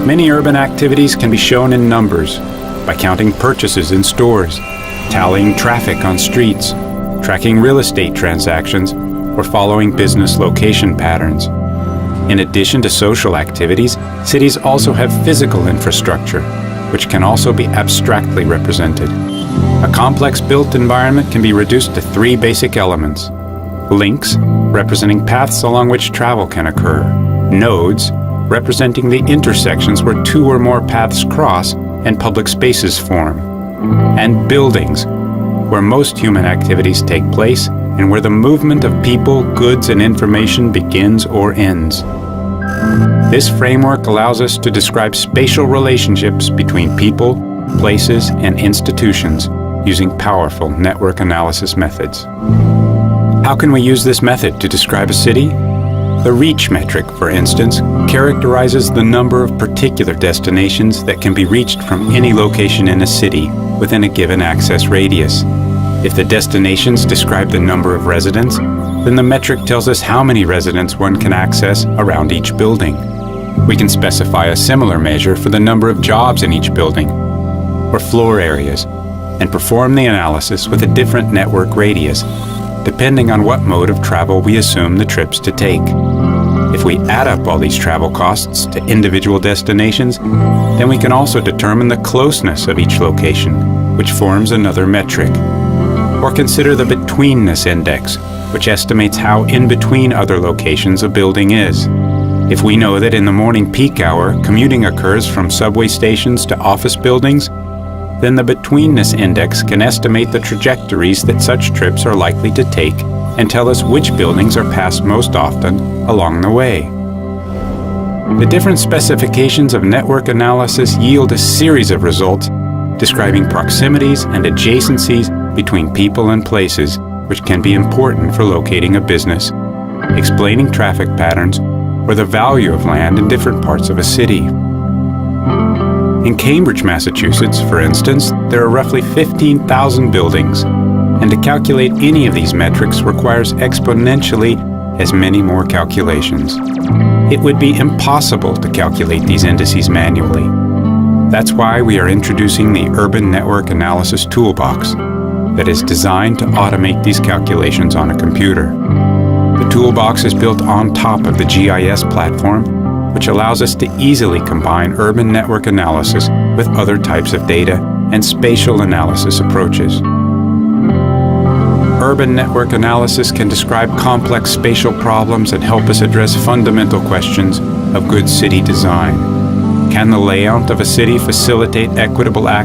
Many urban activities can be shown in numbers by counting purchases in stores, tallying traffic on streets, tracking real estate transactions, or following business location patterns. In addition to social activities, cities also have physical infrastructure, which can also be abstractly represented. A complex built environment can be reduced to three basic elements: links, representing paths along which travel can occur; nodes, representing the intersections where two or more paths cross and public spaces form; and buildings, where most human activities take place and where the movement of people, goods, and information begins or ends. This framework allows us to describe spatial relationships between people, places, and institutions using powerful network analysis methods. How can we use this method to describe a city? The reach metric, for instance, characterizes the number of particular destinations that can be reached from any location in a city within a given access radius. If the destinations describe the number of residents, then the metric tells us how many residents one can access around each building. We can specify a similar measure for the number of jobs in each building, or floor areas, and perform the analysis with a different network radius, depending on what mode of travel we assume the trips to take. If we add up all these travel costs to individual destinations, then we can also determine the closeness of each location, which forms another metric. Or consider the betweenness index, which estimates how in between other locations a building is. If we know that in the morning peak hour commuting occurs from subway stations to office buildings, then the betweenness index can estimate the trajectories that such trips are likely to take and tell us which buildings are passed most often along the way. The different specifications of network analysis yield a series of results describing proximities and adjacencies between people and places, which can be important for locating a business, explaining traffic patterns, or the value of land in different parts of a city. In Cambridge, Massachusetts, for instance, there are roughly 15,000 buildings, and to calculate any of these metrics requires exponentially as many more calculations. It would be impossible to calculate these indices manually. That's why we are introducing the Urban Network Analysis Toolbox that is designed to automate these calculations on a computer. The toolbox is built on top of the GIS platform, which allows us to easily combine urban network analysis with other types of data and spatial analysis approaches. Urban network analysis can describe complex spatial problems and help us address fundamental questions of good city design. Can the layout of a city facilitate equitable access